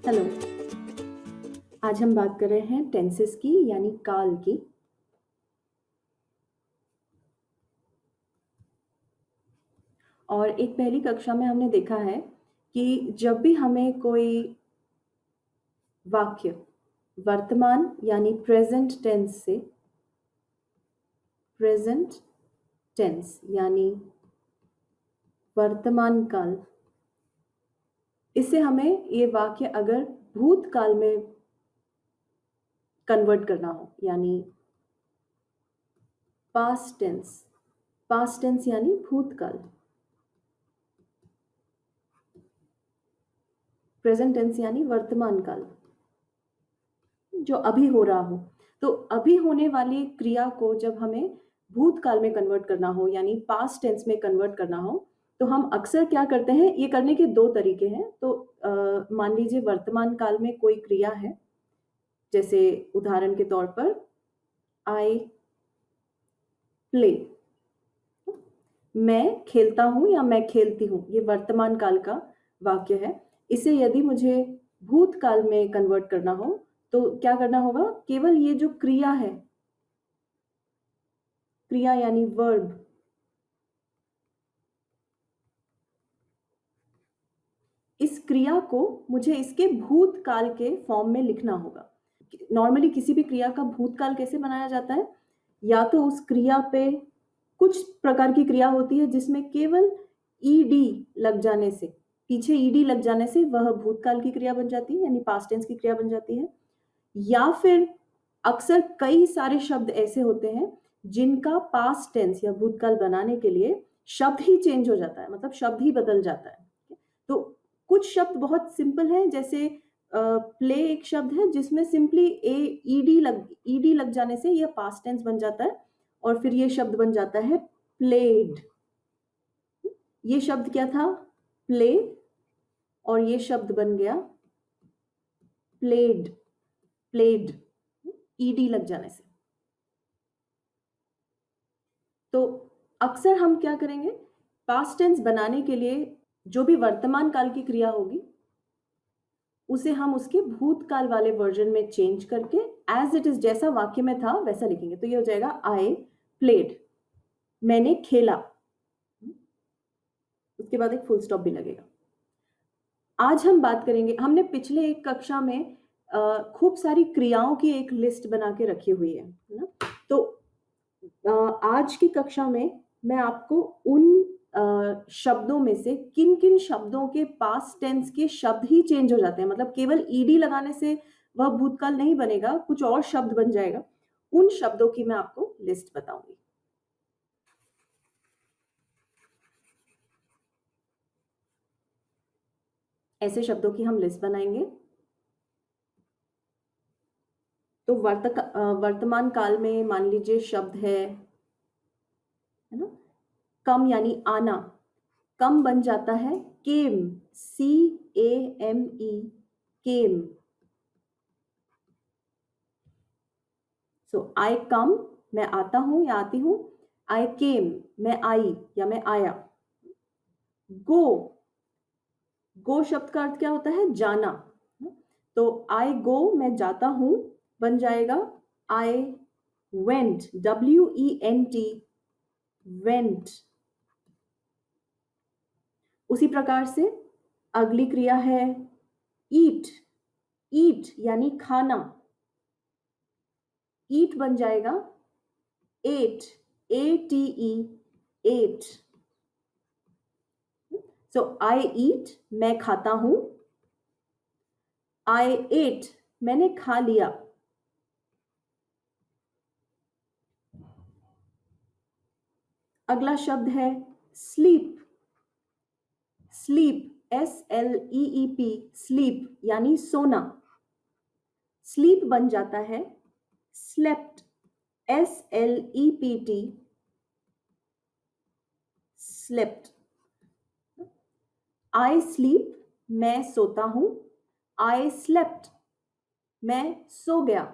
Hello. आज हम बात कर रहे हैं टेंसेस की यानी काल की। और एक पहली कक्षा में हमने देखा है कि जब भी हमें कोई वाक्य वर्तमान यानी प्रेजेंट टेंस यानी वर्तमान काल, इससे हमें ये वाक्य अगर भूतकाल में कन्वर्ट करना हो यानी पास्ट टेंस यानी भूतकाल, प्रेजेंट टेंस यानी वर्तमान काल, जो अभी हो रहा हो। तो अभी होने वाली क्रिया को जब हमें भूतकाल में कन्वर्ट करना हो यानी पास्ट टेंस में कन्वर्ट करना हो, तो हम अक्सर क्या करते हैं, ये करने के दो तरीके हैं। तो मान लीजिए वर्तमान काल में कोई क्रिया है, जैसे उदाहरण के तौर पर आई प्ले, मैं खेलता हूं या मैं खेलती हूं, ये वर्तमान काल का वाक्य है। इसे यदि मुझे भूतकाल में कन्वर्ट करना हो तो क्या करना होगा, केवल ये जो क्रिया है, क्रिया यानी वर्ब, इस क्रिया को मुझे इसके भूतकाल के फॉर्म में लिखना होगा। नॉर्मली किसी भी क्रिया का भूतकाल कैसे बनाया जाता है, या तो उस क्रिया पे कुछ प्रकार की क्रिया होती है जिसमें केवल ईडी लग जाने से, पीछे ईडी लग जाने से वह भूतकाल की क्रिया बन जाती है यानी पास्ट टेंस की क्रिया बन जाती है। या फिर अक्सर कई सारे शब्द ऐसे होते हैं जिनका पास्ट टेंस या भूतकाल बनाने के लिए शब्द ही चेंज हो जाता है, मतलब शब्द ही बदल जाता है। तो कुछ शब्द बहुत सिंपल हैं, जैसे प्ले एक शब्द है जिसमें सिंपली ईडी लग जाने से यह पास्ट टेंस बन जाता है और फिर ये शब्द बन जाता है प्लेड। ये शब्द क्या था, प्ले, और ये शब्द बन गया प्लेड। प्लेड ईडी लग जाने से। तो अक्सर हम क्या करेंगे, पास्ट टेंस बनाने के लिए जो भी वर्तमान काल की क्रिया होगी उसे हम उसके भूतकाल वाले वर्जन में चेंज करके एज इट इज, जैसा वाक्य में था वैसा लिखेंगे। तो ये हो जाएगा आई प्लेड, मैंने खेला, उसके बाद एक फुल स्टॉप भी लगेगा। आज हम बात करेंगे, हमने पिछले एक कक्षा में खूब सारी क्रियाओं की एक लिस्ट बना के रखी हुई है ना। तो आज की कक्षा में मैं आपको उन शब्दों में से किन किन शब्दों के पास्ट टेंस के शब्द ही चेंज हो जाते हैं, मतलब केवल ईडी लगाने से वह भूतकाल नहीं बनेगा, कुछ और शब्द बन जाएगा, उन शब्दों की मैं आपको लिस्ट बताऊंगी। ऐसे शब्दों की हम लिस्ट बनाएंगे। तो वर्तमान काल में मान लीजिए शब्द है ना, कम यानी आना, कम बन जाता है केम, CAME, केम। सो आई कम, मैं आता हूं या आती हूं, आई केम, मैं आई या मैं आया। गो, गो शब्द का अर्थ क्या होता है, जाना। तो आई गो, मैं जाता हूं, बन जाएगा आई वेंट, WENT, वेंट। उसी प्रकार से अगली क्रिया है ईट, ईट यानी खाना, ईट बन जाएगा एट, ATE, एट। सो आई ईट, मैं खाता हूं, आई एट, मैंने खा लिया। अगला शब्द है स्लीप, स्लीप, SLEEP, स्लीप यानी सोना। स्लीप बन जाता है slept, SLEPT, slept. I sleep, मैं सोता हूं, आई स्लेप्ट, मैं सो गया।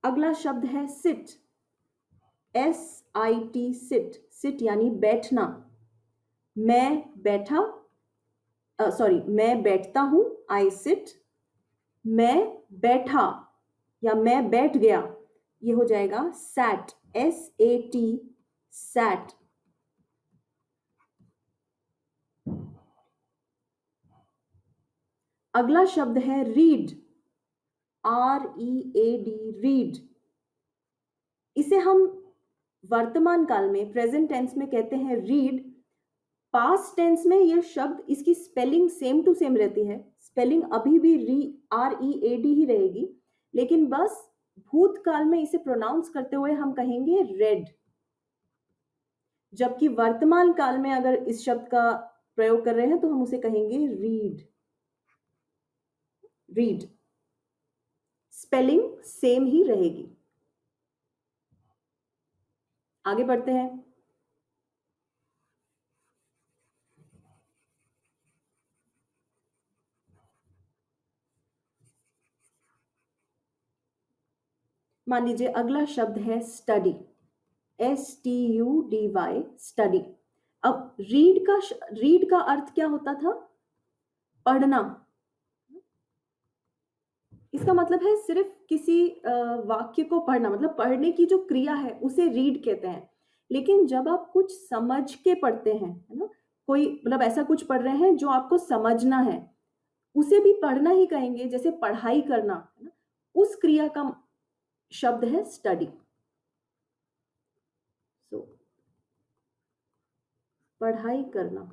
अगला शब्द है सिट, SIT, सिट, सिट यानी बैठना। मैं बैठा, मैं बैठता हूं, आई सिट। मैं बैठा या मैं बैठ गया, ये हो जाएगा सैट, SAT, सैट। अगला शब्द है रीड, READ, रीड। इसे हम वर्तमान काल में, प्रेजेंट टेंस में कहते हैं रीड। पास्ट टेंस में ये शब्द, इसकी स्पेलिंग सेम टू सेम रहती है, स्पेलिंग अभी भी READ ही रहेगी, लेकिन बस भूतकाल में इसे प्रोनाउंस करते हुए हम कहेंगे रेड। जबकि वर्तमान काल में अगर इस शब्द का प्रयोग कर रहे हैं तो हम उसे कहेंगे रीड, रीड। स्पेलिंग सेम ही रहेगी। आगे बढ़ते हैं। मान लीजिए अगला शब्द है स्टडी, STUDY, स्टडी। अब रीड का अर्थ क्या होता था? पढ़ना। इसका मतलब है सिर्फ किसी वाक्य को पढ़ना, मतलब पढ़ने की जो क्रिया है उसे रीड कहते हैं। लेकिन जब आप कुछ समझ के पढ़ते हैं, है ना, कोई मतलब ऐसा कुछ पढ़ रहे हैं जो आपको समझना है, उसे भी पढ़ना ही कहेंगे। जैसे पढ़ाई करना, है ना, उस क्रिया का शब्द है स्टडी। सो पढ़ाई करना,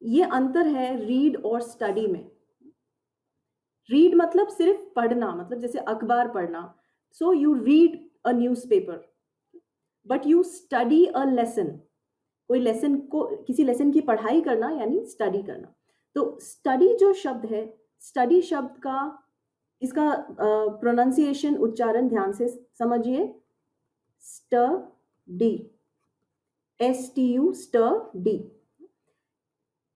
ये अंतर है रीड और स्टडी में। रीड मतलब सिर्फ पढ़ना, मतलब जैसे अखबार पढ़ना, so you read a newspaper, but you study a lesson. कोई लेसन को, किसी लेसन की पढ़ाई करना यानी स्टडी करना। तो स्टडी जो शब्द है, स्टडी शब्द का, इसका प्रोनाउंसिएशन, उच्चारण ध्यान से समझिए। Study, STU, study.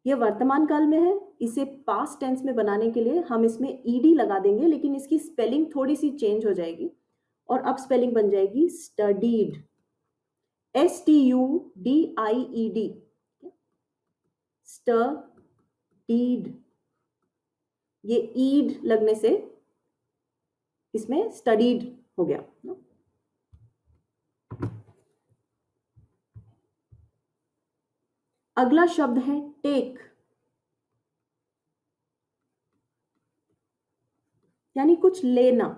ये वर्तमान काल में है, इसे पास्ट टेंस में बनाने के लिए हम इसमें ED लगा देंगे, लेकिन इसकी स्पेलिंग थोड़ी सी चेंज हो जाएगी और अब स्पेलिंग बन जाएगी स्टडीड, STUDIED, स्टडीड। ये ईड लगने से इसमें स्टडीड हो गया। अगला शब्द है टेक, यानी कुछ लेना।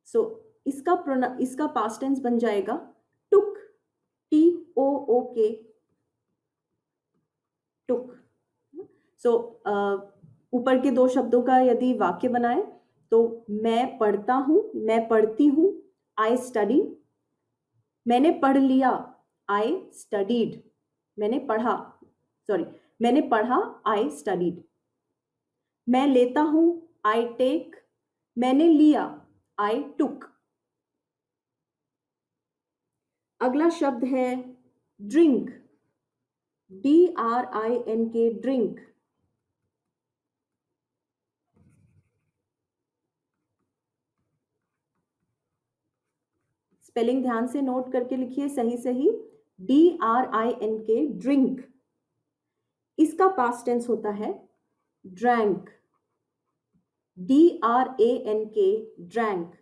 सो इसका पास्ट टेंस बन जाएगा टुक, TOOK, टुक। सो ऊपर के दो शब्दों का यदि वाक्य बनाए तो मैं पढ़ता हूं, मैं पढ़ती हूं, आई स्टडी। मैंने पढ़ लिया, आई स्टडीड। मैंने पढ़ा, आई स्टडीड। मैं लेता हूं, आई टेक। मैंने लिया, आई टुक। अगला शब्द है ड्रिंक, DRINK, ड्रिंक। स्पेलिंग ध्यान से नोट करके लिखिए, सही सही, DRINK, ड्रिंक। इसका पास्ट टेंस होता है ड्रैंक, DRANK, ड्रैंक।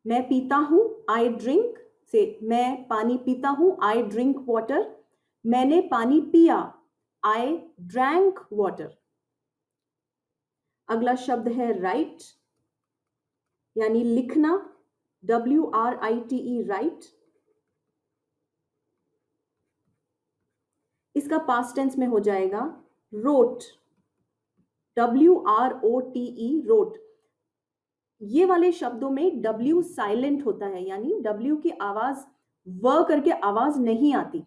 मैं पीता हूं, आई ड्रिंक, से मैं पानी पीता हूं, आई ड्रिंक वाटर। मैंने पानी पिया, आई ड्रैंक वाटर। अगला शब्द है राइट, यानी लिखना, WRITE, राइट। इसका पास्ट टेंस में हो जाएगा रोट, WROTE, रोट। ये वाले शब्दों में W साइलेंट होता है, यानी W की आवाज व करके आवाज नहीं आती।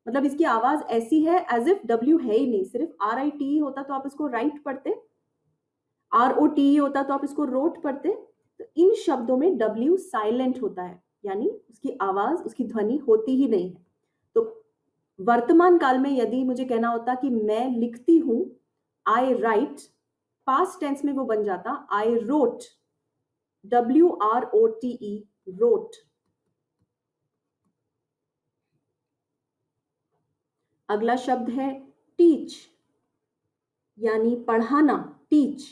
मतलब इसकी आवाज ऐसी है एज इफ W है ही नहीं, सिर्फ RITE होता तो आप इसको राइट पढ़ते, ROTE होता तो आप इसको रोट पढ़ते। तो इन शब्दों में W साइलेंट होता है, यानी उसकी आवाज, उसकी ध्वनि होती ही नहीं है। तो वर्तमान काल में यदि मुझे कहना होता कि मैं लिखती हूं, आई राइट, पास्ट टेंस में वो बन जाता आई रोट, WROTE, wrote. अगला शब्द है टीच, यानी पढ़ाना, टीच।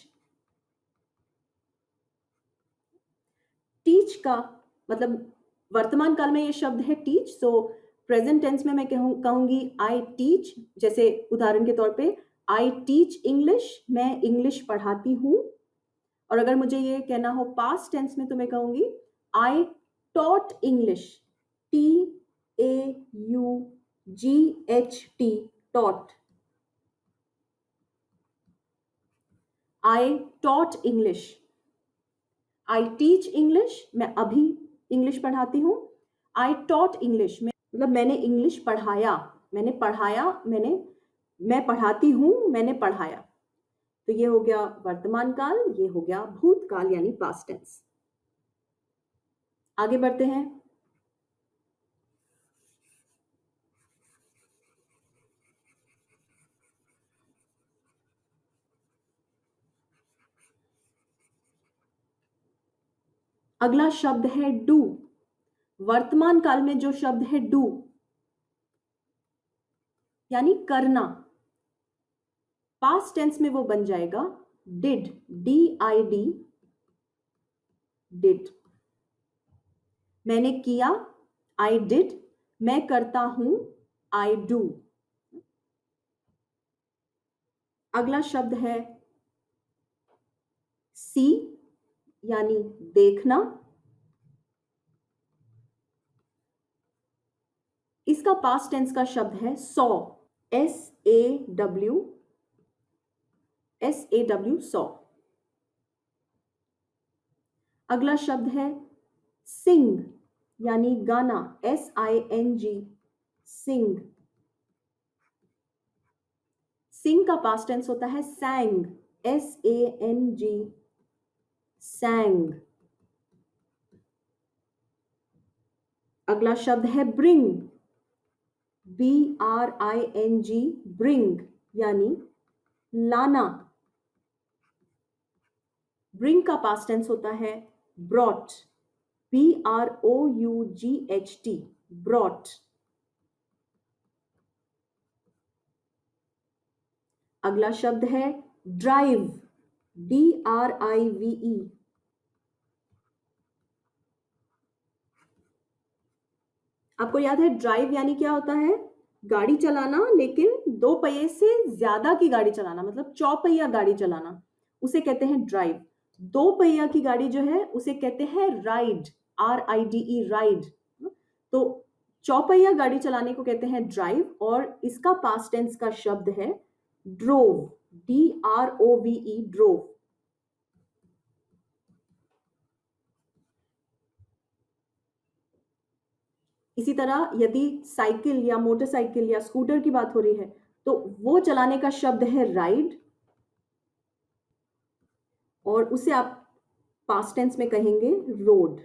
टीच का मतलब वर्तमान काल में ये शब्द है टीच, सो प्रेजेंट टेंस में मैं कहूंगी आई टीच। जैसे उदाहरण के तौर पे आई टीच इंग्लिश, मैं इंग्लिश पढ़ाती हूं। और अगर मुझे ये कहना हो पास्ट टेंस में तो मैं कहूंगी I taught English, TAUGHT, taught. I taught English. I teach English, मैं अभी इंग्लिश पढ़ाती हूं। आई टॉट इंग्लिश, मतलब मैंने इंग्लिश पढ़ाया, मैंने पढ़ाया, मैं पढ़ाती हूं, मैंने पढ़ाया। तो ये हो गया वर्तमान काल, ये हो गया भूतकाल यानी पास्ट टेंस। आगे बढ़ते हैं। अगला शब्द है डू। वर्तमान काल में जो शब्द है डू यानी करना, पास्ट टेंस में वो बन जाएगा डिड, DID, डिड। मैंने किया, आई डिड। मैं करता हूं, आई डू। अगला शब्द है सी, यानी देखना। इसका पास्ट टेंस का शब्द है सॉ, SAW, सॉ। अगला शब्द है सिंग, यानी गाना, SING, सिंग। सिंग का पास्ट टेंस होता है सैंग, SANG, सैंग। अगला शब्द है ब्रिंग, BRING, ब्रिंग, यानी लाना। ब्रिंग का पास्ट टेंस होता है ब्रॉट, BROUGHT, ब्रॉट। अगला शब्द है ड्राइव, DRIVE। आपको याद है ड्राइव यानी क्या होता है? गाड़ी चलाना, लेकिन दो पहिए से ज्यादा की गाड़ी चलाना, मतलब चौपहिया गाड़ी चलाना, उसे कहते हैं ड्राइव। दो पहिया की गाड़ी जो है उसे कहते हैं राइड, RIDE, राइड। तो चौपहिया गाड़ी चलाने को कहते हैं ड्राइव, और इसका पास्ट टेंस का शब्द है ड्रोव, DROVE, ड्रोव। इसी तरह यदि साइकिल या मोटरसाइकिल या स्कूटर की बात हो रही है तो वो चलाने का शब्द है राइड, और उसे आप पास्ट टेंस में कहेंगे रोड,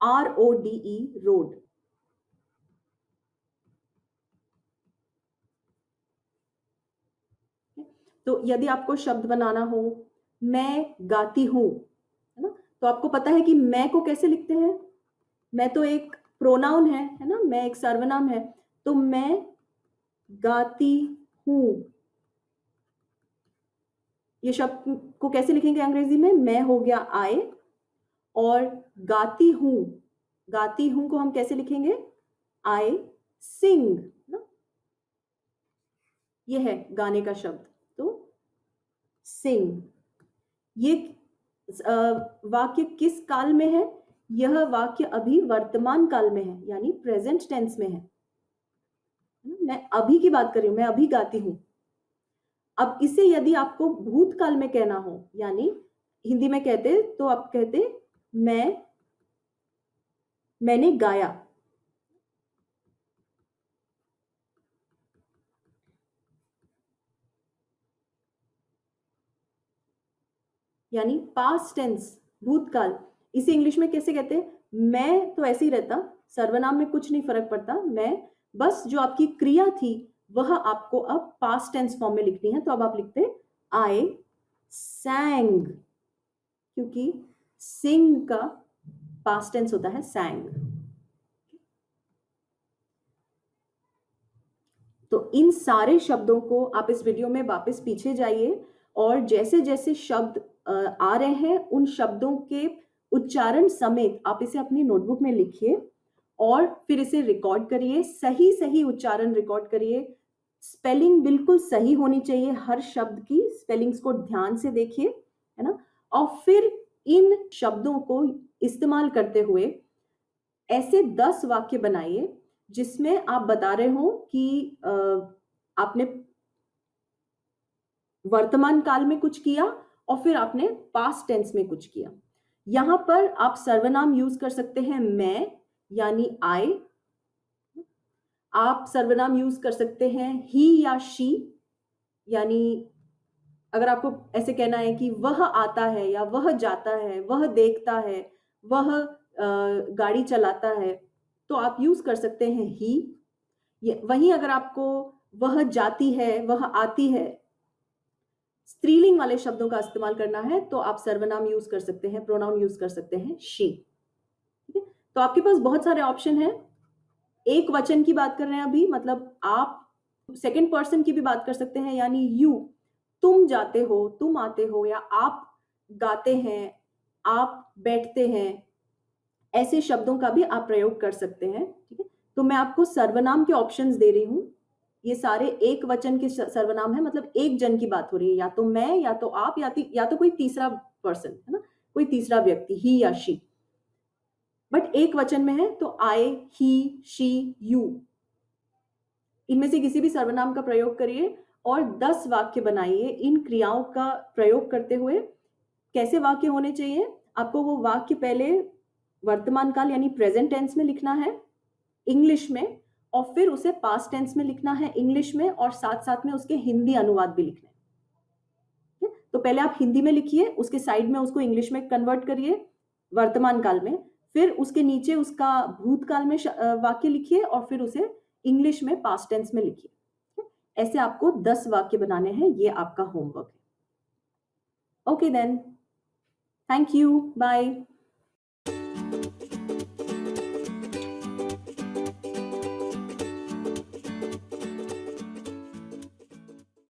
RODE, रोड। तो यदि आपको शब्द बनाना हो मैं गाती हूं, है ना, तो आपको पता है कि मैं को कैसे लिखते हैं? मैं तो एक प्रोनाउन है ना, मैं एक सर्वनाम है। तो मैं गाती हूं, ये शब्द को कैसे लिखेंगे अंग्रेजी में? मैं हो गया आई, और गाती हूं को हम कैसे लिखेंगे? आई सिंग ना, ये है गाने का शब्द, तो सिंग। ये वाक्य किस काल में है? यह वाक्य अभी वर्तमान काल में है, यानी प्रेजेंट टेंस में है। मैं अभी की बात कर रही हूं, मैं अभी गाती हूं। अब इसे यदि आपको भूतकाल में कहना हो, यानी हिंदी में कहते तो आप कहते मैंने गाया। यानी पास्ट टेंस, भूतकाल। इसे इंग्लिश में कैसे कहते हैं? मैं तो ऐसे ही रहता, सर्वनाम में कुछ नहीं फर्क पड़ता, मैं बस जो आपकी क्रिया थी वह आपको अब पास्ट टेंस फॉर्म में लिखनी है, तो अब आप लिखते आई सैंग, क्योंकि सिंग का पास्ट टेंस होता है sang। तो इन सारे शब्दों को आप इस वीडियो में वापस पीछे जाइए और जैसे जैसे शब्द आ रहे हैं उन शब्दों के उच्चारण समेत आप इसे अपनी नोटबुक में लिखिए और फिर इसे रिकॉर्ड करिए, सही सही उच्चारण रिकॉर्ड करिए, स्पेलिंग बिल्कुल सही होनी चाहिए, हर शब्द की स्पेलिंग्स को ध्यान से देखिए, है ना। और फिर इन शब्दों को इस्तेमाल करते हुए ऐसे 10 वाक्य बनाइए जिसमें आप बता रहे हो कि आपने वर्तमान काल में कुछ किया और फिर आपने पास्ट टेंस में कुछ किया। यहां पर आप सर्वनाम यूज कर सकते हैं मैं यानी आई, आप सर्वनाम यूज कर सकते हैं ही या शी, यानी अगर आपको ऐसे कहना है कि वह आता है या वह जाता है, वह देखता है, वह गाड़ी चलाता है, तो आप यूज कर सकते हैं ही। वहीं अगर आपको वह जाती है, वह आती है, स्त्रीलिंग वाले शब्दों का इस्तेमाल करना है तो आप सर्वनाम यूज कर सकते हैं, प्रोनाउन यूज कर सकते हैं शी। ठीक है, तो आपके पास बहुत सारे ऑप्शन हैं। एक वचन की बात कर रहे हैं अभी, मतलब आप सेकंड पर्सन की भी बात कर सकते हैं, यानी यू, तुम जाते हो, तुम आते हो, या आप गाते हैं, आप बैठते हैं, ऐसे शब्दों का भी आप प्रयोग कर सकते हैं। ठीक है, तो मैं आपको सर्वनाम के ऑप्शंस दे रही हूं। ये सारे एक वचन के सर्वनाम है, मतलब एक जन की बात हो रही है, या तो मैं, या तो आप, या तो कोई तीसरा पर्सन, है ना, कोई तीसरा व्यक्ति, ही या शी, बट एक वचन में है तो आई, ही, शी, यू, इनमें से किसी भी सर्वनाम का प्रयोग करिए और 10 वाक्य बनाइए इन क्रियाओं का प्रयोग करते हुए। कैसे वाक्य होने चाहिए? आपको वो वाक्य पहले वर्तमान काल यानी प्रेजेंट टेंस में लिखना है इंग्लिश में, और फिर उसे पास्ट टेंस में लिखना है इंग्लिश में, और साथ साथ में उसके हिंदी अनुवाद भी लिखने हैं। तो पहले आप हिंदी में लिखिए, उसके साइड में उसको इंग्लिश में कन्वर्ट करिए वर्तमान काल में, फिर उसके नीचे उसका भूतकाल में वाक्य लिखिए और फिर उसे इंग्लिश में पास्ट टेंस में लिखिए। ऐसे आपको 10 वाक्य बनाने हैं, ये आपका होमवर्क है। Okay then, thank you, bye.